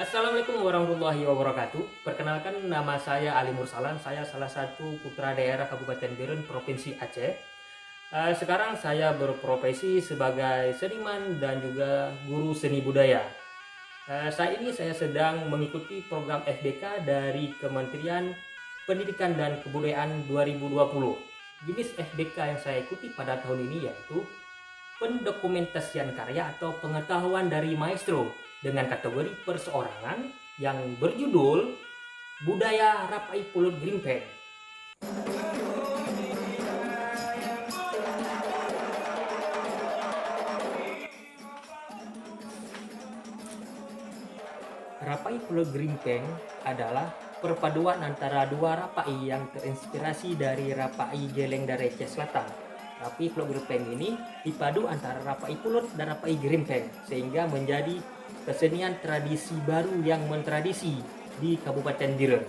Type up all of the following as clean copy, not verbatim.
Assalamualaikum warahmatullahi wabarakatuh. Perkenalkan, nama saya Ali Mursalan. Saya salah satu putra daerah Kabupaten Biren, Provinsi Aceh. Sekarang saya berprofesi sebagai seniman dan juga guru seni budaya. Saat ini saya sedang mengikuti program FBK dari Kementerian Pendidikan dan Kebudayaan 2020. Jenis FBK yang saya ikuti pada tahun ini yaitu pendokumentasian karya atau pengetahuan dari maestro dengan kategori perseorangan yang berjudul Budaya Rapai Pulut Grimpeng. Rapai Pulut Grimpeng adalah perpaduan antara dua rapai yang terinspirasi dari rapai Geleng dari Aceh Selatan. Rapai Pulut Grimpeng ini dipadu antara rapai pulut dan rapai grimpeng sehingga menjadi kesenian tradisi baru yang mentradisi di Kabupaten Biren.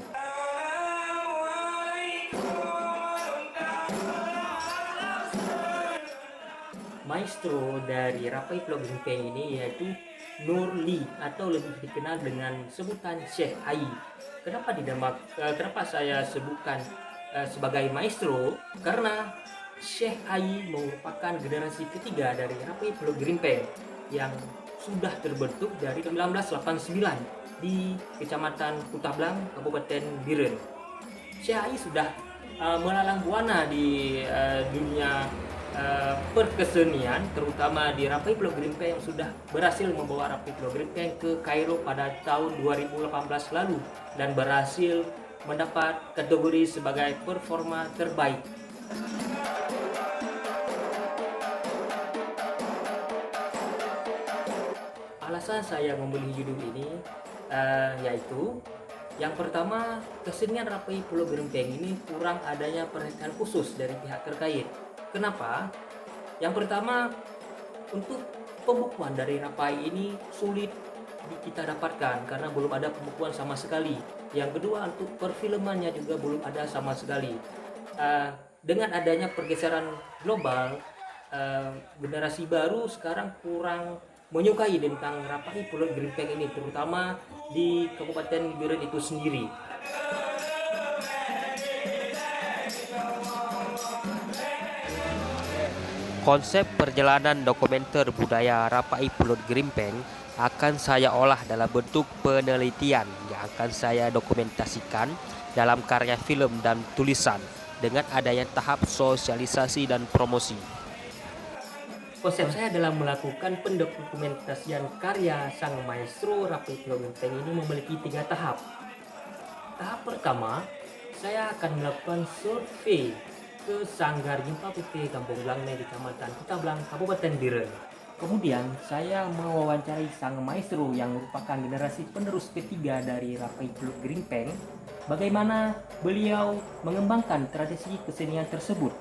Maestro dari Rapai Pulut Grimpeng ini yaitu Nurli atau lebih dikenal dengan sebutan Syekh Ai. Kenapa saya sebutkan sebagai maestro? Karena Syekh Ai merupakan generasi ketiga dari Rapai Pulut Grimpeng yang sudah terbentuk dari 1989 di Kecamatan Kutablang, Kabupaten Biren. Syekh Ai sudah melalang buana di dunia perkesenian, terutama di Rapai Pulut Grimpeng, yang sudah berhasil membawa Rapai Pulut Grimpeng ke Kairo pada tahun 2018 lalu dan berhasil mendapat kategori sebagai performa terbaik. Alasan saya memilih judul ini yaitu yang pertama, kesenian Rapai Pulut Grimpeng ini kurang adanya perhatian khusus dari pihak terkait. Kenapa? Yang pertama, untuk pembukuan dari rapai ini sulit kita dapatkan karena belum ada pembukuan sama sekali. Yang kedua, untuk perfilmannya juga belum ada sama sekali. Dengan adanya pergeseran global, generasi baru sekarang kurang menyukai tentang Rapai Pulut Grimpeng ini, terutama di Kabupaten Biren itu sendiri. Konsep perjalanan dokumenter budaya Rapai Pulut Grimpeng akan saya olah dalam bentuk penelitian yang akan saya dokumentasikan dalam karya film dan tulisan dengan adanya tahap sosialisasi dan promosi. Konsep saya dalam melakukan pendokumentasian karya sang maestro Rapai Pulut Grimpeng ini memiliki 3 tahap. Tahap pertama, saya akan melakukan survei ke Sanggar Jimpa Putih Kampung Blangne di Kecamatan Kutablang, Kabupaten Biren. Kemudian saya mewawancarai sang maestro yang merupakan generasi penerus ketiga dari Rapai Pulut Grimpeng, bagaimana beliau mengembangkan tradisi kesenian tersebut.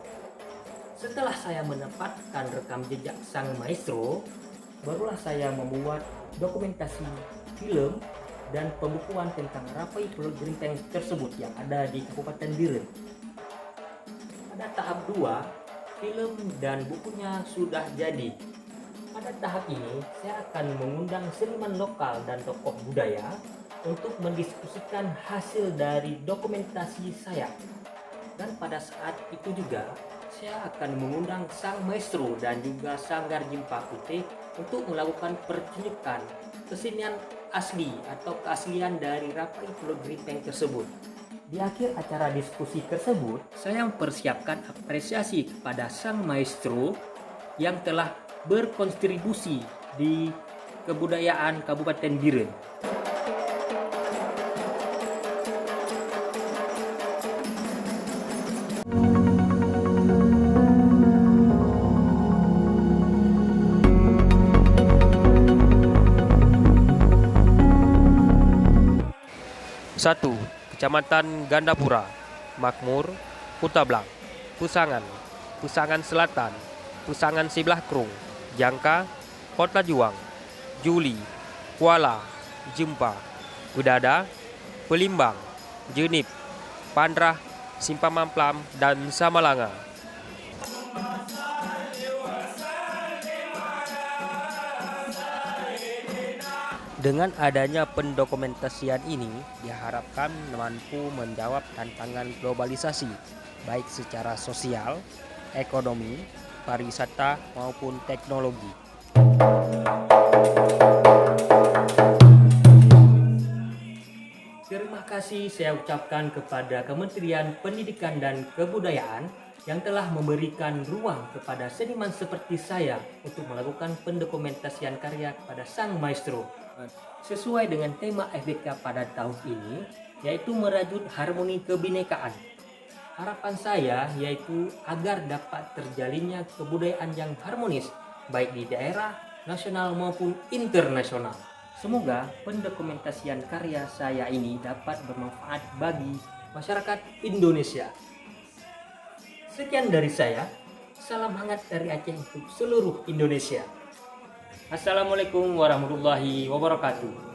Setelah saya mendapatkan rekam jejak sang maestro, barulah saya membuat dokumentasi film dan pembukuan tentang Rapai Pulut Grimpeng tersebut yang ada di Kabupaten Biren. Pada tahap 2, film dan bukunya sudah jadi. Pada tahap ini, saya akan mengundang seniman lokal dan tokoh budaya untuk mendiskusikan hasil dari dokumentasi saya. Dan pada saat itu juga, saya akan mengundang sang maestro dan juga Sanggar Jimpa Putih untuk melakukan pertunjukan kesenian asli atau keaslian dari Rapai Pulut Grimpeng tersebut. Di akhir acara diskusi tersebut, saya mempersiapkan apresiasi kepada sang maestro yang telah berkontribusi di kebudayaan Kabupaten Biren. Satu, Kecamatan Gandapura, Makmur, Kutablang, Pusangan, Pusangan Selatan, Pusangan Sebelah Krung, Jangka, Kota Juang, Juli, Kuala, Jempa, Udada, Pelimbang, Jenip, Pandrah, Simpamamplam, dan Samalanga. 2. Dengan adanya pendokumentasian ini diharapkan mampu menjawab tantangan globalisasi baik secara sosial, ekonomi, pariwisata maupun teknologi. Terima kasih saya ucapkan kepada Kementerian Pendidikan dan Kebudayaan yang telah memberikan ruang kepada seniman seperti saya untuk melakukan pendokumentasian karya kepada sang maestro. Sesuai dengan tema FBK pada tahun ini, yaitu merajut harmoni kebinekaan. Harapan saya yaitu agar dapat terjalinnya kebudayaan yang harmonis, baik di daerah, nasional maupun internasional. Semoga pendokumentasian karya saya ini dapat bermanfaat bagi masyarakat Indonesia. Sekian dari saya, salam hangat dari Aceh untuk seluruh Indonesia. Assalamualaikum warahmatullahi wabarakatuh.